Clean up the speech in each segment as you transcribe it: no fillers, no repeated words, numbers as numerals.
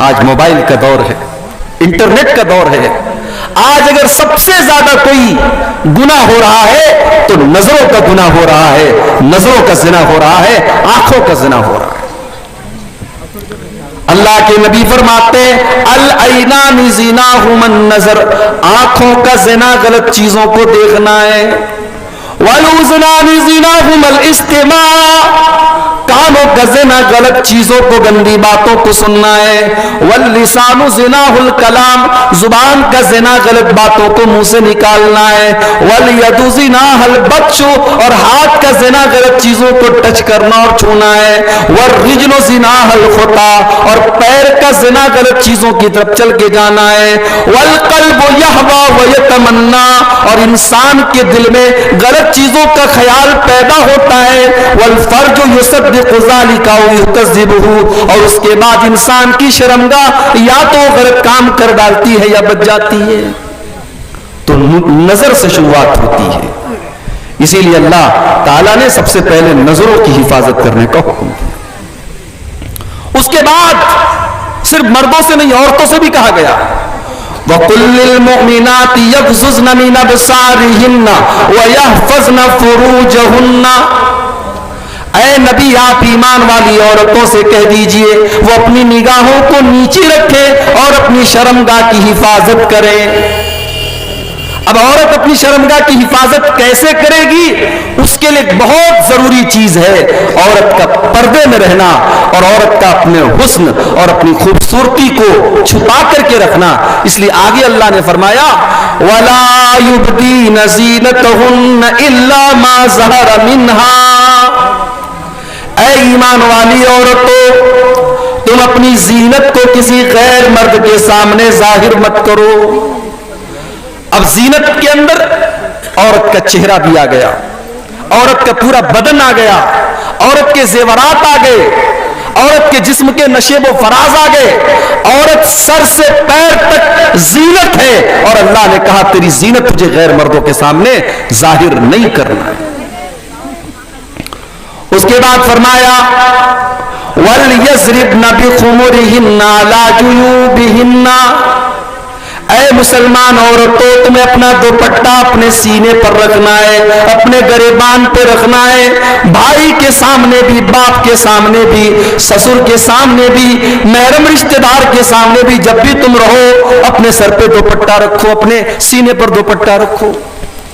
آج موبائل کا دور ہے، انٹرنیٹ کا دور ہے. آج اگر سب سے زیادہ کوئی گناہ ہو رہا ہے تو نظروں کا گناہ ہو رہا ہے، نظروں کا زنا ہو رہا ہے، آنکھوں کا زنا ہو رہا ہے. اللہ کے نبی فرماتے ہیں العینان زناہما النظر، آنکھوں کا زنا غلط چیزوں کو دیکھنا ہے. والاذنان زناہما الاستماع، کانوں کا زنا غلط چیزوں کو، گندی باتوں کو سننا ہے. واللسان زناہ الکلام، زبان کا زنا غلط باتوں کو منہ سے نکالنا ہے. والید زناہ البطش، اور ہاتھ کا زنا غلط چیزوں کو ٹچ کرنا اور چھونا ہے. والرجل زناہ الخطا، اور پیر کا زنا غلط چیزوں کی طرف چل کے جانا ہے. والقلب یہوی ویتمنا، اور انسان کے دل میں غلط چیزوں کا خیال پیدا ہوتا ہے. والفرج یصدق ذلك او یکذبہ، اور اس کے بعد انسان کی شرمگاہ یا تو غلط کام کر ڈالتی ہے یا بچ جاتی ہے. تو نظر سے شروعات ہوتی ہے. اسی لیے اللہ تعالیٰ نے سب سے پہلے نظروں کی حفاظت کرنے کا حکم دیا. اس کے بعد صرف مردوں سے نہیں، عورتوں سے بھی کہا گیا وَقُلْ لِلْمُؤْمِنَاتِ يَغْضُضْنَ مِنْ أَبْصَارِهِنَّ وَيَحْفَظْنَ فُرُوجَهُنَّ. اے نبی آپ ایمان والی عورتوں سے کہہ دیجئے وہ اپنی نگاہوں کو نیچی رکھے اور اپنی شرمگاہ کی حفاظت کرے. اب عورت اپنی شرمگاہ کی حفاظت کیسے کرے گی؟ اس کے لیے ایک بہت ضروری چیز ہے عورت کا پردے میں رہنا، اور عورت کا اپنے حسن اور اپنی خوبصورتی کو چھپا کر کے رکھنا. اس لیے آگے اللہ نے فرمایا وَلَا يُبْدِينَ زِينَتَهُنَّ إِلَّا مَا ظَهَرَ مِنْهَا. اے ایمان والی عورتوں، تم اپنی زینت کو کسی غیر مرد کے سامنے ظاہر مت کرو. اب زینت کے اندر عورت کا چہرہ بھی آ گیا، عورت کا پورا بدن آ گیا، عورت کے زیورات آ گئے، عورت کے جسم کے نشیب و فراز آ گئے. عورت سر سے پیر تک زینت ہے، اور اللہ نے کہا تیری زینت تجھے غیر مردوں کے سامنے ظاہر نہیں کرنا ہے. اس کے بعد فرمایا وَلْيَضْرِبْنَ بِخُمُرِهِنَّ عَلَى جُيُوبِهِنَّ. اے مسلمان عورتوں، تمہیں اپنا دوپٹہ اپنے سینے پر رکھنا ہے، اپنے گریبان پہ رکھنا ہے. بھائی کے سامنے بھی، باپ کے سامنے بھی، سسر کے سامنے بھی، محرم رشتہ دار کے سامنے بھی، جب بھی تم رہو اپنے سر پہ دوپٹہ رکھو، اپنے سینے پر دوپٹہ رکھو.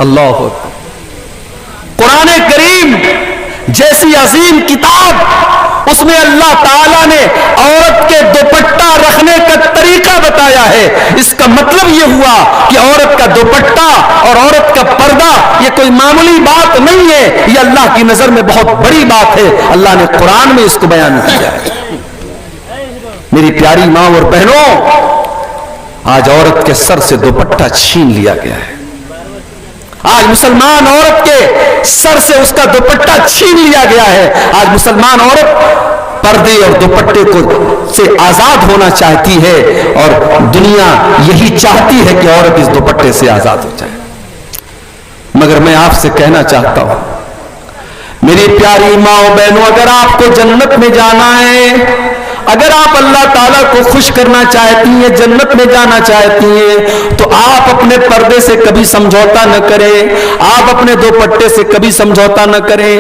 اللہ اکبر. قرآن کریم جیسی عظیم کتاب، اس میں اللہ تعالیٰ نے عورت کے دوپٹہ رکھنے کا طریقہ بتایا ہے. اس کا مطلب یہ ہوا کہ عورت کا دوپٹہ اور عورت کا پردہ یہ کوئی معمولی بات نہیں ہے، یہ اللہ کی نظر میں بہت بڑی بات ہے. اللہ نے قرآن میں اس کو بیان کیا ہے. میری پیاری ماں اور بہنوں، آج عورت کے سر سے دوپٹہ چھین لیا گیا ہے. آج مسلمان عورت کے سر سے اس کا دوپٹہ چھین لیا گیا ہے. آج مسلمان عورت پردے اور دوپٹے کو سے آزاد ہونا چاہتی ہے، اور دنیا یہی چاہتی ہے کہ عورت اس دوپٹے سے آزاد ہو جائے. مگر میں آپ سے کہنا چاہتا ہوں میری پیاری ماں و بہنوں، اگر آپ کو جنت میں جانا ہے، اگر آپ اللہ تعالیٰ کو خوش کرنا چاہتی ہیں، جنت میں جانا چاہتی ہیں، تو آپ اپنے پردے سے کبھی سمجھوتا نہ کریں، آپ اپنے دوپٹے سے کبھی سمجھوتا نہ کریں.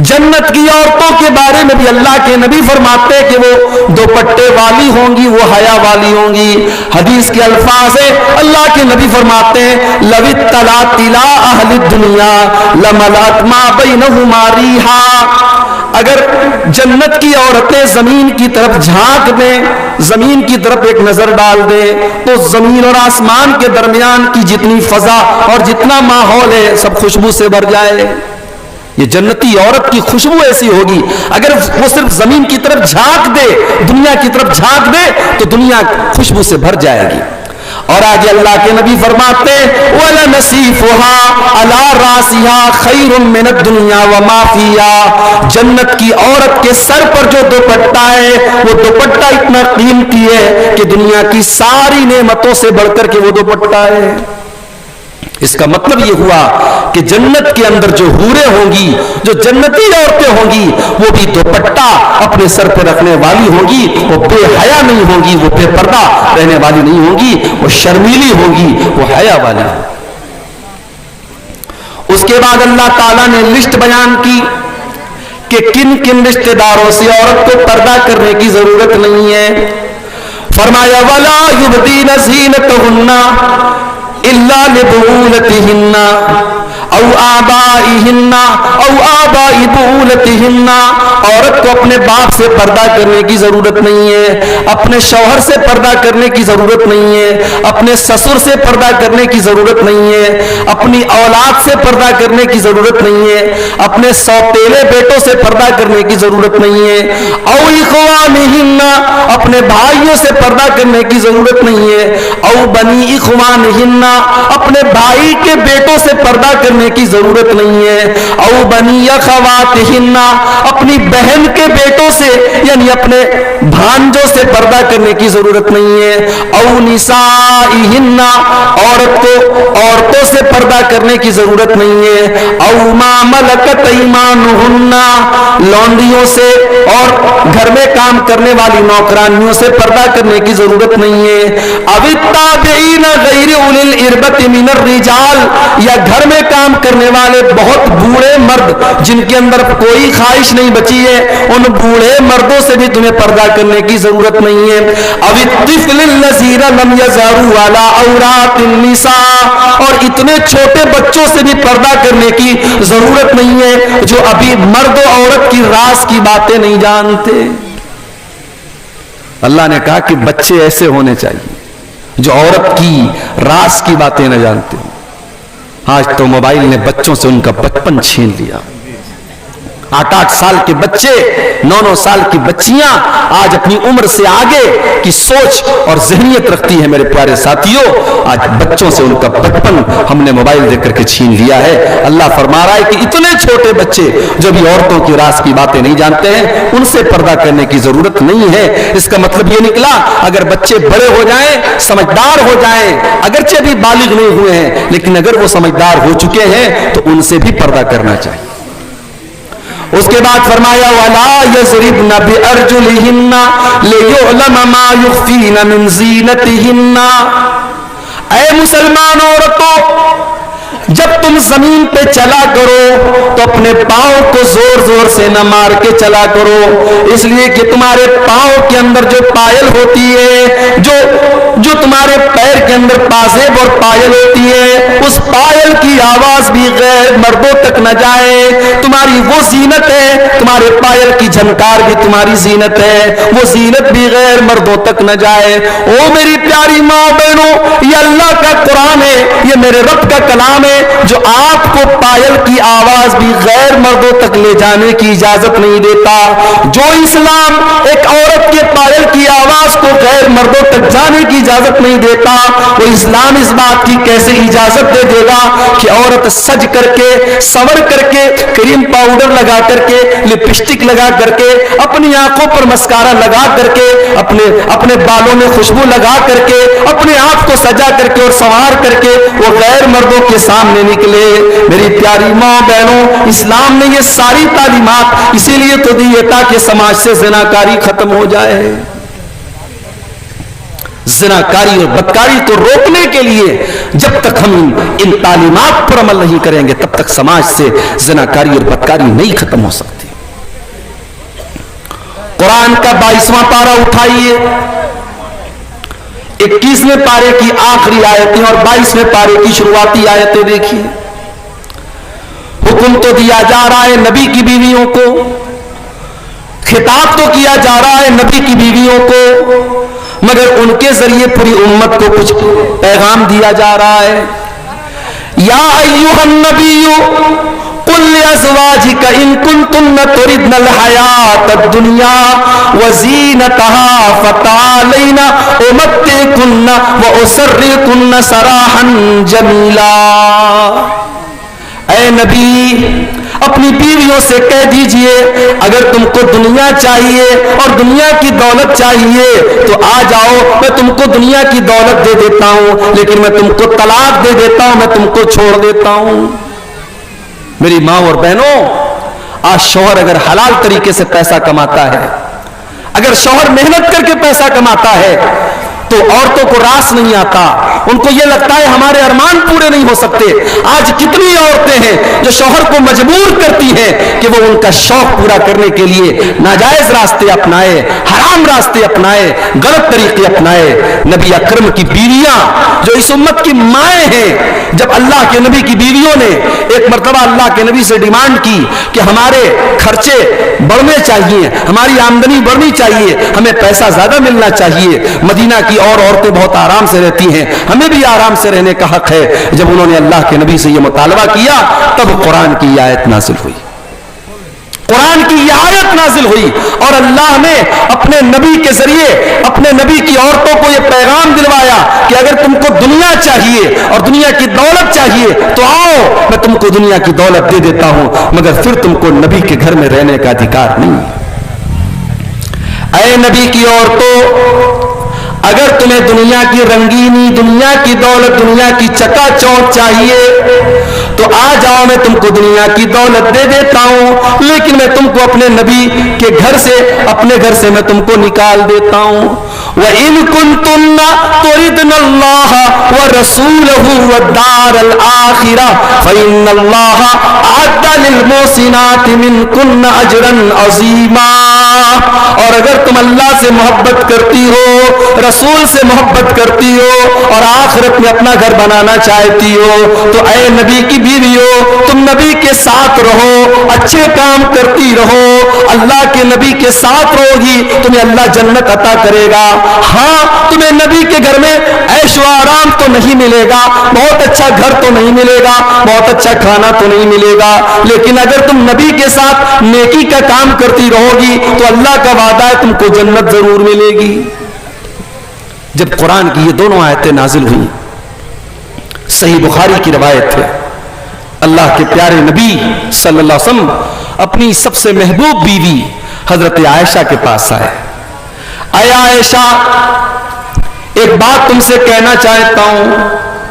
جنت کی عورتوں کے بارے میں بھی اللہ کے نبی فرماتے کہ وہ دوپٹے والی ہوں گی، وہ حیا والی ہوں گی. حدیث کے الفاظ ہیں، اللہ کے نبی فرماتے ہیں لَوِ اطَّلَعْتِ إِلَىٰ أَهْلِ الدُّنْيَا لَمَلَأَتْ مَا بَيْنَهُمَا رِيحًا. اگر جنت کی عورتیں زمین کی طرف جھانک دیں، زمین کی طرف ایک نظر ڈال دیں، تو زمین اور آسمان کے درمیان کی جتنی فضا اور جتنا ماحول ہے سب خوشبو سے بھر جائے. یہ جنتی عورت کی خوشبو ایسی ہوگی، اگر وہ صرف زمین کی طرف جھانک دے، دنیا کی طرف جھانک دے، تو دنیا خوشبو سے بھر جائے گی. اور آگے اللہ کے نبی فرماتے وَلَنَسِيفُهَا عَلَى رَاسِهَا خَيْرٌ مِّنَ الدُّنْيَا وَمَا فِيهَا. جنت کی عورت کے سر پر جو دوپٹہ ہے، وہ دوپٹہ اتنا قیمتی ہے کہ دنیا کی ساری نعمتوں سے بڑھ کر کے وہ دوپٹہ ہے. اس کا مطلب یہ ہوا کہ جنت کے اندر جو حوریں ہوں گی، جو جنتی عورتیں ہوں گی، وہ بھی دوپٹہ اپنے سر پہ رکھنے والی ہوں گی، وہ بے حیا نہیں ہوں گی، وہ بے پردہ رہنے والی نہیں ہوں گی، وہ شرمیلی ہوں گی، وہ حیا والی ہوں گی۔ اس کے بعد اللہ تعالیٰ نے لسٹ بیان کی کہ کن کن رشتہ داروں سے عورت کو پردہ کرنے کی ضرورت نہیں ہے۔ فرمایا وَلَا يُبْدِينَ زِينَتَهُنَّ إِلَّا لِبُعُولَتِهِنَّ او آبائہن او آبائی بعولتہن، عورت کو اپنے باپ سے پردہ کرنے کی ضرورت نہیں ہے، اپنے شوہر سے پردہ کرنے کی ضرورت نہیں ہے، اپنے سسر سے پردہ کرنے کی ضرورت نہیں ہے، اپنی اولاد سے پردہ کرنے کی ضرورت نہیں ہے، اپنے سوتیلے بیٹوں سے پردہ کرنے کی ضرورت نہیں ہے، او اخوانہن، اپنے بھائیوں سے پردہ کرنے کی ضرورت نہیں ہے، او بنی اخوانہن، اپنے بھائی کے بیٹوں سے پردہ کرنے کی ضرورت نہیں ہے، او بنی اخواتہن، اپنی بہن کے بیٹوں سے یعنی اپنے بھانجوں سے پردہ کرنے کی ضرورت نہیں ہے، او نسائہن، عورت کو عورتوں سے پردہ کرنے کی ضرورت نہیں ہے، او ما ملکت ایمانہن، لونڈیوں سے اور گھر میں کام کرنے والی نوکرانیوں سے پردہ کرنے کی ضرورت نہیں ہے، او التابعین غیر اولی الاربۃ من الرجال، یا گھر میں کام کرنے والے بہت بوڑھے مرد جن کے اندر کوئی خواہش نہیں بچی ہے، ان بوڑھے مردوں سے بھی تمہیں پردہ کرنے کی ضرورت نہیں ہے، او الطفل الذین لم یظہروا علی عورات النساء، اور اتنے چھوٹے بچوں سے بھی پردہ کرنے کی ضرورت نہیں ہے جو ابھی مرد و عورت کی راز کی باتیں نہیں جانتے۔ اللہ نے کہا کہ بچے ایسے ہونے چاہیے جو عورت کی راز کی باتیں نہ جانتے ہوں۔ آج تو موبائل نے بچوں سے ان کا بچپن چھین لیا۔ 8-8 سال کے بچے، 9-9 سال کی بچیاں آج اپنی عمر سے آگے کی سوچ اور ذہنیت رکھتی ہے۔ میرے پیارے ساتھیوں، آج بچوں سے ان کا بچپن ہم نے موبائل دے کر کے چھین لیا ہے۔ اللہ فرما رہا ہے کہ اتنے چھوٹے بچے جو بھی عورتوں کی راز کی باتیں نہیں جانتے ہیں، ان سے پردہ کرنے کی ضرورت نہیں ہے۔ اس کا مطلب یہ نکلا اگر بچے بڑے ہو جائیں، سمجھدار ہو جائیں، اگرچہ ابھی بالغ نہیں ہوئے ہیں لیکن اگر وہ سمجھدار ہو چکے ہیں تو ان سے بھی پردہ کرنا چاہیے۔ اس کے بعد فرمایا وَلَا يَضْرِبْنَ بِأَرْجُلِهِنَّ لِيُعْلَمَ مَا يُخْفِينَ مِنْ زِينَتِهِنَّ، اے مسلمان عورتوں، جب تم زمین پہ چلا کرو تو اپنے پاؤں کو زور زور سے نہ مار کے چلا کرو، اس لیے کہ تمہارے پاؤں کے اندر جو پائل ہوتی ہے، جو تمہارے پیر کے اندر پازیب اور پائل ہوتی ہے، اس پائل کی آواز بھی غیر مردوں تک نہ جائے۔ تمہاری وہ زینت ہے، تمہارے پائل کی جھنکار بھی تمہاری زینت ہے، وہ زینت بھی غیر مردوں تک نہ جائے۔ او میری پیاری ماں بہنوں، یہ اللہ کا قرآن ہے، یہ میرے رب کا کلام ہے جو آپ کو پائل کی آواز بھی غیر مردوں تک لے جانے کی اجازت نہیں دیتا۔ جو اسلام ایک عورت کے پائل کی آواز کو غیر مردوں تک جانے کی اجازت نہیں دیتا، وہ اسلام اس بات کی کیسے اجازت دے دے گا کہ عورت سج کر کے، سور کر کے، کریم پاؤڈر لگا کر کے، لپسٹک لگا کر کے، اپنی آنکھوں پر مسکارا لگا کر کے، اپنے بالوں میں خوشبو لگا کر کے، اپنے آپ کو سجا کر کے اور سنوار کر کے وہ غیر مردوں کے سامنے نکلے۔ میری پیاری ماں بہنوں، اسلام نے یہ ساری تعلیمات اسی لیے تو دی ہے تاکہ سماج سے زناکاری ختم ہو جائے۔ زناکاری اور بدکاری کو روکنے کے لیے جب تک ہم ان تعلیمات پر عمل نہیں کریں گے تب تک سماج سے زناکاری اور بدکاری نہیں ختم ہو سکتی۔ قرآن کا 22واں پارہ اٹھائیے، 21ویں پارے کی آخری آیتیں اور 22ویں پارے کی شروعاتی آیتیں دیکھیے۔ حکم تو دیا جا رہا ہے نبی کی بیویوں کو، خطاب تو کیا جا رہا ہے نبی کی بیویوں کو، مگر ان کے ذریعے پوری امت کو کچھ پیغام دیا جا رہا ہے۔ یا ایھا النبی قل لأزواجک ان کنتن تردن الحیاۃ الدنیا وزینتها فتعالین امتعکن واسرحکن سراحا جمیلا۔ اے نبی، اپنی بیویوں سے کہہ دیجئے اگر تم کو دنیا چاہیے اور دنیا کی دولت چاہیے تو آ جاؤ، میں تم کو دنیا کی دولت دے دیتا ہوں، لیکن میں تم کو طلاق دے دیتا ہوں، میں تم کو چھوڑ دیتا ہوں۔ میری ماں اور بہنوں، آج شوہر اگر حلال طریقے سے پیسہ کماتا ہے، اگر شوہر محنت کر کے پیسہ کماتا ہے تو عورتوں کو راس نہیں آتا، ان کو یہ لگتا ہے ہمارے ارمان پورے نہیں ہو سکتے۔ آج کتنی عورتیں ہیں جو شوہر کو مجبور کرتی ہیں کہ وہ ان کا شوق پورا کرنے کے لیے ناجائز راستے اپنائے، حرام راستے اپنائے، غلط طریقے اپنائے۔ نبی اکرم کی بیویاں جو اس امت کی مائیں ہیں، جب اللہ کے نبی کی بیویوں نے ایک مرتبہ اللہ کے نبی سے ڈیمانڈ کی کہ ہمارے خرچے بڑھنے چاہیے، ہماری آمدنی بڑھنی چاہیے، ہمیں پیسہ زیادہ ملنا چاہیے، مدینہ کی اور عورتیں بہت آرام سے رہتی ہیں، ہمیں بھی آرام سے رہنے کا حق ہے، جب انہوں نے اللہ کے نبی سے یہ مطالبہ کیا تب قرآن کی آیت نازل ہوئی، قرآن کی یہ آیت نازل ہوئی، اور اللہ نے اپنے نبی کے ذریعے اپنے نبی کی عورتوں کو یہ پیغام دلوایا کہ اگر تم کو دنیا چاہیے اور دنیا کی دولت چاہیے تو آؤ، میں تم کو دنیا کی دولت دے دیتا ہوں، مگر پھر تم کو نبی کے گھر میں رہنے کا ادھیکار نہیں۔ اے نبی کی عورتوں، اگر تمہیں دنیا کی رنگینی، دنیا کی دولت، دنیا کی چکا چوند چاہیے تو آ جاؤ، میں تم کو دنیا کی دولت دے دیتا ہوں، لیکن میں تم کو اپنے نبی کے گھر سے، اپنے گھر سے میں تم کو نکال دیتا ہوں۔ وَإِن كُنتُنَّ تُرِدْنَ اللَّهَ وَرَسُولَهُ وَالدَّارَ الْآخِرَةَ فَإِنَّ اللَّهَ أَعَدَّ لِلْمُحْسِنَاتِ مِنكُنَّ أَجْرًا عَظِيمًا، اور اگر تم اللہ سے محبت کرتی ہو، رسول سے محبت کرتی ہو اور آخرت میں اپنا گھر بنانا چاہتی ہو تو اے نبی کی بیویو، تم نبی کے ساتھ رہو، اچھے کام کرتی رہو، اللہ کے نبی کے ساتھ رہو گی تمہیں اللہ جنت عطا کرے گا۔ ہاں، تمہیں نبی کے گھر میں عیش و آرام تو نہیں ملے گا، بہت اچھا گھر تو نہیں ملے گا، بہت اچھا کھانا تو نہیں ملے گا، لیکن اگر تم نبی کے ساتھ نیکی کا کام کرتی رہو گی تو اللہ کا وعدہ ہے تم کو جنت ضرور ملے گی۔ جب قرآن کی یہ دونوں آیتیں نازل ہوئی، صحیح بخاری کی روایت ہے، اللہ کے پیارے نبی صلی اللہ علیہ وسلم اپنی سب سے محبوب بیوی حضرت عائشہ کے پاس آئے۔ اے عائشہ، ایک بات تم سے کہنا چاہتا ہوں،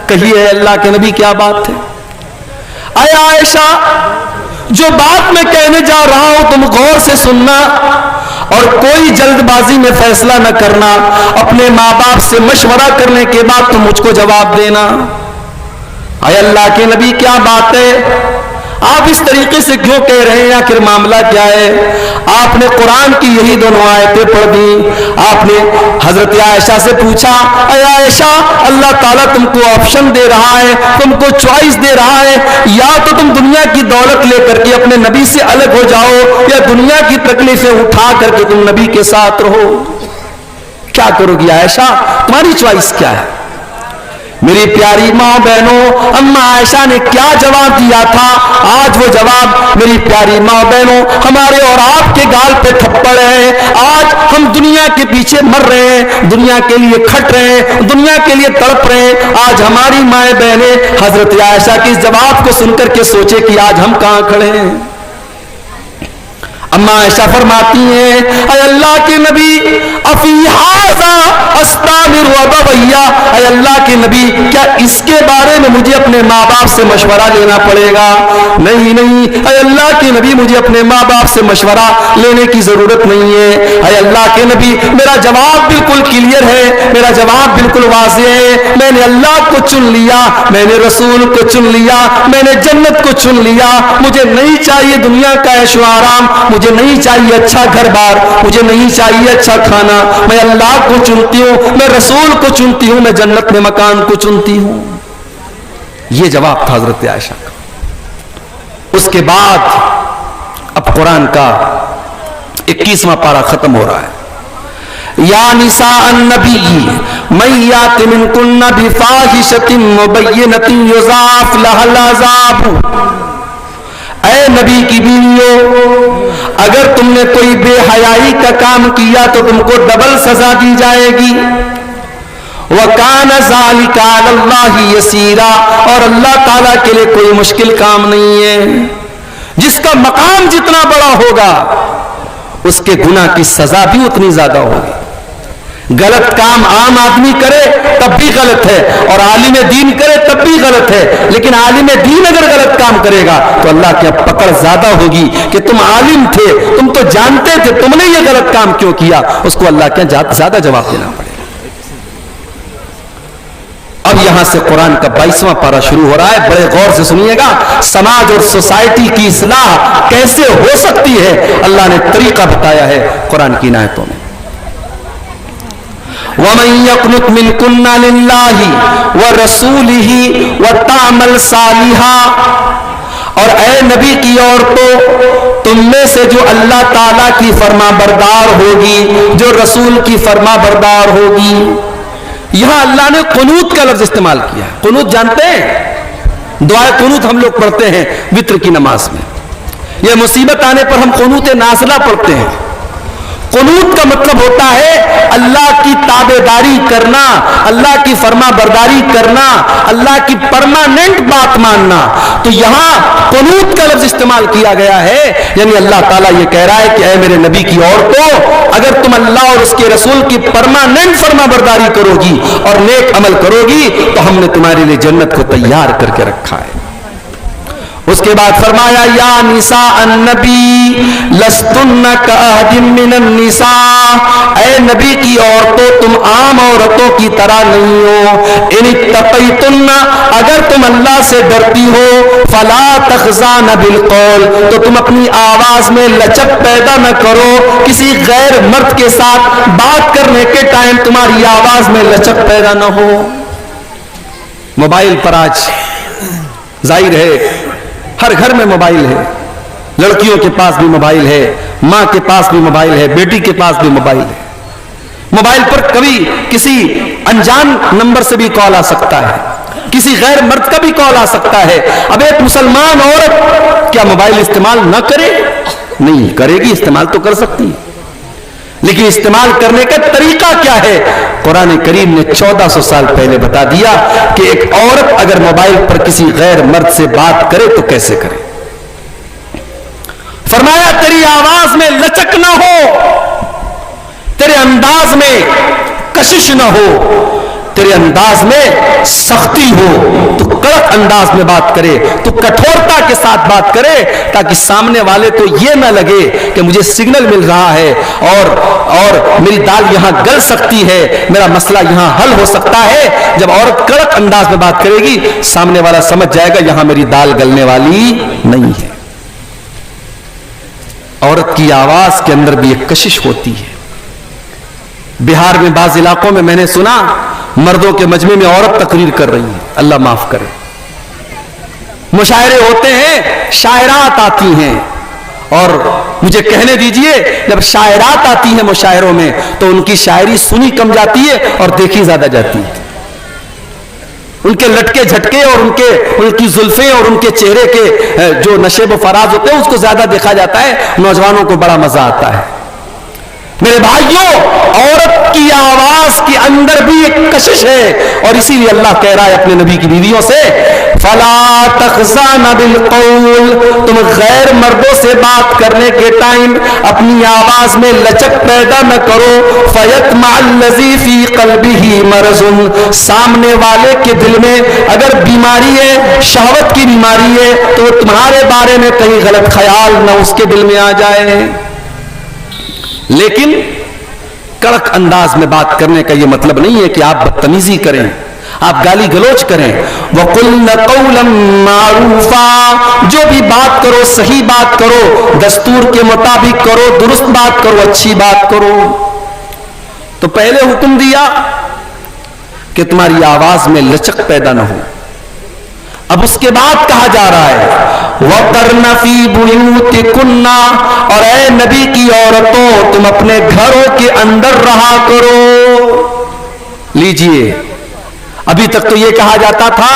کہیے اللہ کے نبی کیا بات ہے؟ اے عائشہ، جو بات میں کہنے جا رہا ہوں تم غور سے سننا اور کوئی جلد بازی میں فیصلہ نہ کرنا، اپنے ماں باپ سے مشورہ کرنے کے بعد تم مجھ کو جواب دینا۔ اے اللہ کے نبی کیا بات ہے؟ آپ اس طریقے سے کیوں کہہ رہے ہیں؟ آخر معاملہ کیا ہے؟ آپ نے قرآن کی یہی دونوں آیتیں پڑھ دی، آپ نے حضرت عائشہ سے پوچھا، اے عائشہ، اللہ تعالیٰ تم کو آپشن دے رہا ہے، تم کو چوائس دے رہا ہے، یا تو تم دنیا کی دولت لے کر کے اپنے نبی سے الگ ہو جاؤ یا دنیا کی تکلیفیں اٹھا کر کے تم نبی کے ساتھ رہو، کیا کرو گی عائشہ؟ تمہاری چوائس کیا ہے؟ میری پیاری ماں بہنوں، اما عائشہ نے کیا جواب دیا تھا؟ آج وہ جواب میری پیاری ماں بہنوں ہمارے اور آپ کے گال پہ تھپڑ ہے۔ آج ہم دنیا کے پیچھے مر رہے ہیں، دنیا کے لیے کھٹ رہے ہیں، دنیا کے لیے تڑپ رہے ہیں۔ آج ہماری مائیں بہنیں حضرت عائشہ کے اس جواب کو سن کر کے سوچے کہ آج ہم کہاں کھڑے ہیں۔ اما عائشہ فرماتی ہیں، اے اللہ کے نبی، افی ھذا استامر ابویا، اے اللہ کے نبی، کیا اس کے بارے میں مجھے اپنے ماں باپ سے مشورہ لینا پڑے گا؟ نہیں نہیں، اے اللہ کے نبی، مجھے اپنے ماں باپ سے مشورہ لینے کی ضرورت نہیں ہے۔ اے اللہ کے نبی، میرا جواب بالکل کلیئر ہے، میرا جواب بالکل واضح ہے، میں نے اللہ کو چن لیا، میں نے رسول کو چن لیا، میں نے جنت کو چن لیا، مجھے نہیں چاہیے دنیا کا عیش و آرام، مجھے نہیں چاہیے اچھا گھر بار، مجھے نہیں چاہیے اچھا کھانا، میں اللہ کو چنتی ہوں، میں رسول کو چنتی ہوں، میں جنت میں مکان کو چنتی ہوں۔ یہ جواب تھا حضرت عائشہ کا۔ اس کے بعد اب قرآن کا 21واں پارہ ختم ہو رہا ہے۔ یا نساء النبی من یات منکن بفاحشۃ مبینۃ یضاعف لها العذاب، اے نبی کی بیویوں، اگر تم نے کوئی بے حیائی کا کام کیا تو تم کو ڈبل سزا دی جائے گی۔ وَكَانَ ذَلِكَ عَلَى اللَّهِ يَسِيرًا، اور اللہ تعالیٰ کے لیے کوئی مشکل کام نہیں ہے۔ جس کا مقام جتنا بڑا ہوگا اس کے گناہ کی سزا بھی اتنی زیادہ ہوگی. غلط کام عام آدمی کرے تب بھی غلط ہے اور عالم دین کرے تب بھی غلط ہے, لیکن عالم دین اگر غلط کام کرے گا تو اللہ کی پکڑ زیادہ ہوگی کہ تم عالم تھے, تم تو جانتے تھے, تم نے یہ غلط کام کیوں کیا, اس کو اللہ کے زیادہ جواب دینا پڑے گا. اب یہاں سے قرآن کا 22واں پارہ شروع ہو رہا ہے, بڑے غور سے سنیے گا. سماج اور سوسائٹی کی اصلاح کیسے ہو سکتی ہے, اللہ نے طریقہ بتایا ہے قرآن کی آیتوں میں. وَمَن يَقْنُتْ مِنكُنَّ لِلَّهِ وَرَسُولِهِ وَتَعْمَلْ صَالِحًا, اور اے نبی کی عورتوں تم میں سے جو اللہ تعالیٰ کی فرما بردار ہوگی, جو رسول کی فرما بردار ہوگی. یہاں اللہ نے قنوت کا لفظ استعمال کیا ہے. قنوت جانتے ہیں, دعائے قنوت ہم لوگ پڑھتے ہیں وتر کی نماز میں. یہ مصیبت آنے پر ہم قنوت نازلہ پڑھتے ہیں. قنوت کا مطلب ہوتا ہے اللہ کی تابعداری کرنا, اللہ کی فرما برداری کرنا, اللہ کی پرماننٹ بات ماننا. تو یہاں قنوت کا لفظ استعمال کیا گیا ہے, یعنی اللہ تعالیٰ یہ کہہ رہا ہے کہ اے میرے نبی کی عورتوں, اگر تم اللہ اور اس کے رسول کی پرماننٹ فرما برداری کرو گی اور نیک عمل کرو گی تو ہم نے تمہارے لیے جنت کو تیار کر کے رکھا ہے. اس کے بعد فرمایا یا نساء النبی لستن کاحد من النساء, اے نبی کی عورتوں تم عام عورتوں کی طرح نہیں ہو. ان اتقیتن, اگر تم اللہ سے ڈرتی ہو, فلا تخضعن بالقول, تو تم اپنی آواز میں لچک پیدا نہ کرو. کسی غیر مرد کے ساتھ بات کرنے کے ٹائم تمہاری آواز میں لچک پیدا نہ ہو. موبائل پر آج ظاہر ہے ہر گھر میں موبائل ہے, لڑکیوں کے پاس بھی موبائل ہے, ماں کے پاس بھی موبائل ہے, بیٹی کے پاس بھی موبائل ہے. موبائل پر کبھی کسی انجان نمبر سے بھی کال آ سکتا ہے, کسی غیر مرد کا بھی کال آ سکتا ہے. اب ایک مسلمان عورت کیا موبائل استعمال نہ کرے؟ نہیں کرے گی, استعمال تو کر سکتی ہے, لیکن استعمال کرنے کا طریقہ کیا ہے قرآن کریم نے 1400 سال پہلے بتا دیا کہ ایک عورت اگر موبائل پر کسی غیر مرد سے بات کرے تو کیسے کرے. فرمایا تیری آواز میں لچک نہ ہو, تیرے انداز میں کشش نہ ہو, تیرے انداز میں سختی ہو, تو کڑک انداز میں بات کرے, تو کٹھورتا کے ساتھ بات کرے, تاکہ سامنے والے کو یہ نہ لگے کہ مجھے سگنل مل رہا ہے اور میری دال یہاں گل سکتی ہے, میرا مسئلہ یہاں حل ہو سکتا ہے. جب عورت کڑک انداز میں بات کرے گی سامنے والا سمجھ جائے گا یہاں میری دال گلنے والی نہیں ہے. عورت کی آواز کے اندر بھی ایک کشش ہوتی ہے. بہار میں بعض علاقوں میں نے سنا مردوں کے مجمع میں عورت تقریر کر رہی ہے, اللہ معاف کرے. مشاعرے ہوتے ہیں, شاعرات آتی ہیں, اور مجھے کہنے دیجئے جب شاعرات آتی ہیں مشاعروں میں تو ان کی شاعری سنی کم جاتی ہے اور دیکھی زیادہ جاتی ہے. ان کے لٹکے جھٹکے اور ان کی زلفیں اور ان کے چہرے کے جو نشیب و فراز ہوتے ہیں اس کو زیادہ دیکھا جاتا ہے, نوجوانوں کو بڑا مزہ آتا ہے. میرے بھائیوں, عورت کی آواز کے اندر بھی ایک کشش ہے, اور اسی لیے اللہ کہہ رہا ہے اپنے نبی کی بیویوں سے فلا تخضعن بالقول, تم غیر مردوں سے بات کرنے کے ٹائم اپنی آواز میں لچک پیدا نہ کرو. فیطمع الذی فی قلبہ مرض, سامنے والے کے دل میں اگر بیماری ہے, شہوت کی بیماری ہے, تو تمہارے بارے میں کہیں غلط خیال نہ اس کے دل میں آ جائے. لیکن کڑک انداز میں بات کرنے کا یہ مطلب نہیں ہے کہ آپ بدتمیزی کریں, آپ گالی گلوچ کریں. وَقُلْنَ قَوْلًا مَعْرُوفًا, جو بھی بات کرو صحیح بات کرو, دستور کے مطابق کرو, درست بات کرو, اچھی بات کرو. تو پہلے حکم دیا کہ تمہاری آواز میں لچک پیدا نہ ہو. اب اس کے بعد کہا جا رہا ہے وَقَرْنَ فِي بُيُوتِكُنَّ, اور اے نبی کی عورتوں تم اپنے گھروں کے اندر رہا کرو. لیجئے, ابھی تک تو یہ کہا جاتا تھا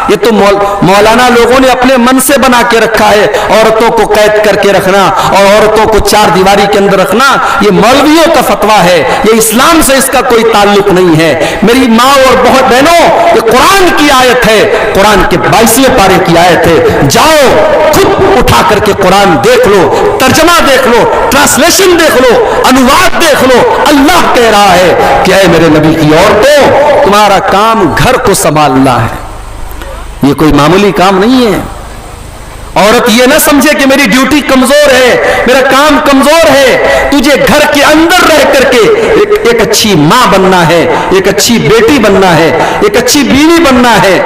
یہ تو مولانا لوگوں نے اپنے من سے بنا کے رکھا ہے، عورتوں کو قید کر کے رکھنا اور عورتوں کو چار دیواری کے اندر رکھنا، یہ مولویوں کا فتویٰ ہے، یہ اسلام سے اس کا کوئی تعلق نہیں ہے۔ میری ماں اور بہت بہنوں، یہ قرآن کی آیت ہے، قرآن کے 22ویں پارے کی آیت ہے۔ جاؤ خود اٹھا کر کے قرآن دیکھ لو، ترجمہ دیکھ لو، ٹرانسلیشن دیکھ لو، انواد دیکھ لو۔ اللہ کہہ رہا ہے کہ اے میرے نبی کی عورتوں، تمہارا کام گھر کو سنبھالنا ہے، یہ کوئی معمولی کام نہیں ہے۔ عورت یہ نہ سمجھے کہ میری ڈیوٹی کمزور ہے، میرا کام کمزور ہے۔ تجھے گھر کے اندر رہ کر کے ایک اچھی ماں بننا ہے، ایک اچھی بیٹی بننا ہے، ایک اچھی بیوی بننا ہے۔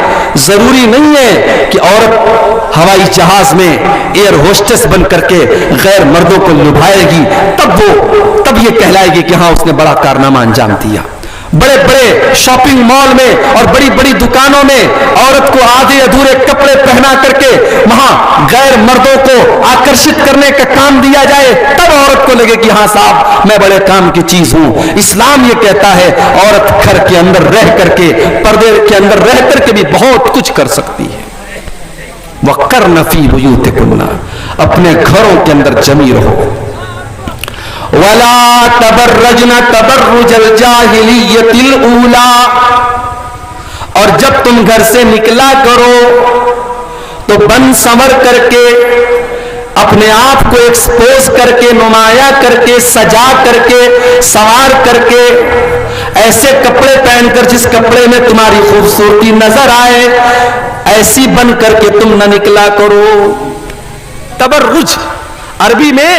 ضروری نہیں ہے کہ عورت ہوائی جہاز میں ایئر ہوسٹس بن کر کے غیر مردوں کو لبھائے گی تب یہ کہلائے گی کہ ہاں اس نے بڑا کارنامہ انجام دیا۔ بڑے بڑے شاپنگ مال میں اور بڑی بڑی دکانوں میں عورت کو آدھے ادھورے کپڑے پہنا کر کے وہاں غیر مردوں کو آکرشت کرنے کا کام دیا جائے، تب عورت کو لگے کہ ہاں صاحب میں بڑے کام کی چیز ہوں۔ اسلام یہ کہتا ہے عورت گھر کے اندر رہ کر کے، پردے کے اندر رہ کر کے بھی بہت کچھ کر سکتی ہے۔ وَقَرْنَ فِي بُيُوتِكُنَّ، اپنے گھروں کے اندر جمی رہو۔ وَلَا تَبَرَّجْنَ تَبَرُّجَ الْجَاهِلِيَّةِ الْأُولَى، اور جب تم گھر سے نکلا کرو تو بن سنور کر کے، اپنے آپ کو ایکسپوز کر کے، نمایاں کر کے، سجا کر کے، سوار کر کے، ایسے کپڑے پہن کر جس کپڑے میں تمہاری خوبصورتی نظر آئے، ایسی بن کر کے تم نہ نکلا کرو۔ تبرج عربی میں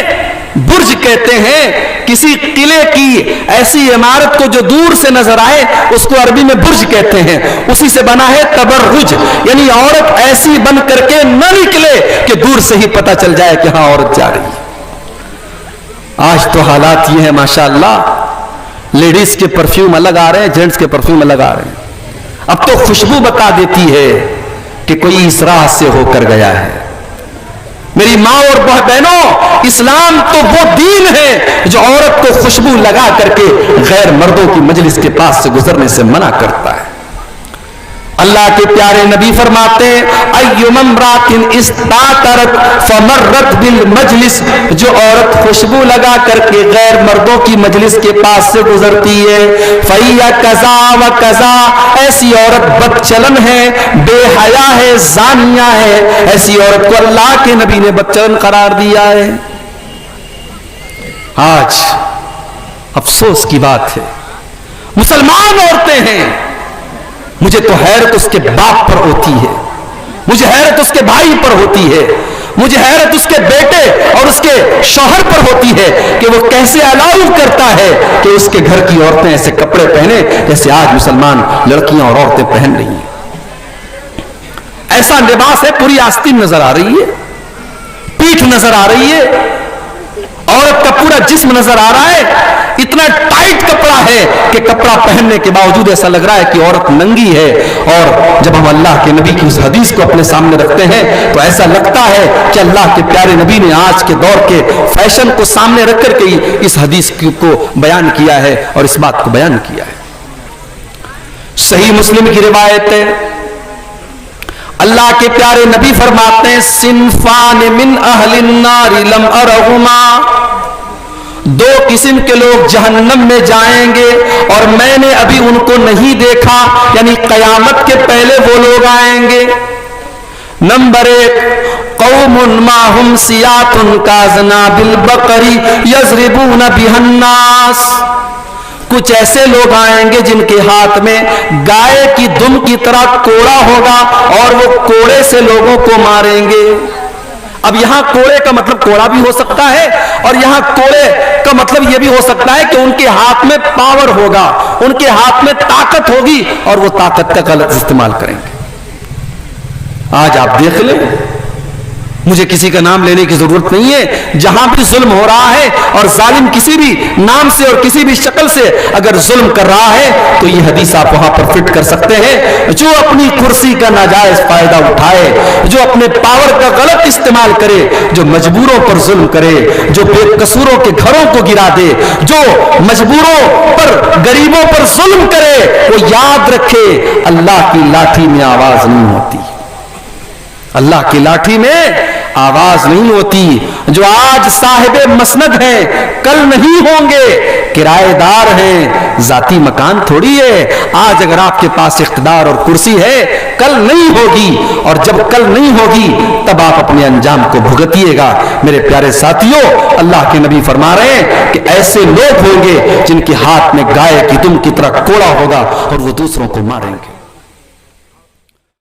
برج کہتے ہیں، کسی قلعے کی ایسی عمارت کو جو دور سے نظر آئے اس کو عربی میں برج کہتے ہیں، اسی سے بنا ہے تبرج، یعنی عورت ایسی بن کر کے نہ نکلے کہ دور سے ہی پتہ چل جائے کہ ہاں عورت جا رہی ہے۔ آج تو حالات یہ ہیں ماشاءاللہ، لیڈیز کے پرفیوم الگ آ رہے ہیں، جینٹس کے پرفیوم الگ آ رہے ہیں۔ اب تو خوشبو بتا دیتی ہے کہ کوئی اس راہ سے ہو کر گیا ہے۔ میری ماں اور بہنوں، اسلام تو وہ دین ہے جو عورت کو خوشبو لگا کر کے غیر مردوں کی مجلس کے پاس سے گزرنے سے منع کرتا ہے۔ اللہ کے پیارے نبی فرماتے ہیں اَيُّمَا امْرَأَةٍ اسْتَعْطَرَتْ فَمَرَّتْ بِالْمَجْلِسِ، جو عورت خوشبو لگا کر کے غیر مردوں کی مجلس کے پاس سے گزرتی ہے، فَهِيَ كَذَا وَكَذَا، ایسی عورت بدچلن ہے، بے حیا ہے، زانیہ ہے، ایسی عورت کو اللہ کے نبی نے بدچلن قرار دیا ہے۔ آج افسوس کی بات ہے، مسلمان عورتیں ہیں، مجھے تو حیرت اس کے باپ پر ہوتی ہے، مجھے حیرت اس کے بھائی پر ہوتی ہے، مجھے حیرت اس کے بیٹے اور اس کے شوہر پر ہوتی ہے کہ وہ کیسے الاؤ کرتا ہے کہ اس کے گھر کی عورتیں ایسے کپڑے پہنے جیسے آج مسلمان لڑکیاں اور عورتیں پہن رہی ہیں۔ ایسا لباس ہے، پوری آستین نظر آ رہی ہے، پیٹھ نظر آ رہی ہے، عورت کا پورا جسم نظر آ رہا ہے، اتنا ٹائٹ کپڑا ہے کہ کپڑا پہننے کے باوجود ایسا لگ رہا ہے کہ عورت ننگی ہے۔ اور جب ہم اللہ کے نبی کی اس حدیث کو اپنے سامنے رکھتے ہیں تو ایسا لگتا ہے کہ اللہ کے پیارے نبی نے آج کے دور کے فیشن کو سامنے رکھ کر کے اس حدیث کو بیان کیا ہے اور اس بات کو بیان کیا ہے۔ صحیح مسلم کی روایت ہے، اللہ کے پیارے نبی فرماتے ہیں صنفان من اہل النار لم ارہما، دو قسم کے لوگ جہنم میں جائیں گے اور میں نے ابھی ان کو نہیں دیکھا، یعنی قیامت کے پہلے وہ لوگ آئیں گے۔ نمبر 1، قوم ماہم سیات کاذناب البقر یضربون بها الناس، کچھ ایسے لوگ آئیں گے جن کے ہاتھ میں گائے کی دم کی طرح کوڑا ہوگا اور وہ کوڑے سے لوگوں کو ماریں گے۔ اب یہاں کوڑے کا مطلب کوڑا بھی ہو سکتا ہے اور یہاں کوڑے کا مطلب یہ بھی ہو سکتا ہے کہ ان کے ہاتھ میں پاور ہوگا، ان کے ہاتھ میں طاقت ہوگی اور وہ طاقت کا غلط استعمال کریں گے۔ آج آپ دیکھ لیں مجھے کسی کا نام لینے کی ضرورت نہیں ہے. جہاں بھی ظلم ہو رہا ہے اور ظالم کسی بھی نام سے اور کسی بھی شکل سے اگر ظلم کر رہا ہے تو یہ حدیث آپ وہاں پر فٹ کر سکتے ہیں. جو اپنی کرسی کا ناجائز فائدہ اٹھائے, جو اپنے پاور کا غلط استعمال کرے, جو مجبوروں پر ظلم کرے, جو بے قصوروں کے گھروں کو گرا دے, جو مجبوروں پر غریبوں پر ظلم کرے, وہ یاد رکھے اللہ کی لاٹھی میں آواز نہیں ہوتی. اللہ کی لاٹھی میں آواز نہیں ہوتی. جو آج صاحب مسند ہیں کل نہیں ہوں گے, کرایہ دار ہیں, ذاتی مکان تھوڑی ہے. آج اگر آپ کے پاس اقتدار اور کرسی ہے کل نہیں ہوگی, اور جب کل نہیں ہوگی تب آپ اپنے انجام کو بھگتیے گا. میرے پیارے ساتھیوں, اللہ کے نبی فرما رہے ہیں کہ ایسے لوگ ہوں گے جن کے ہاتھ میں گائے کی دم کی طرح کوڑا ہوگا اور وہ دوسروں کو ماریں گے.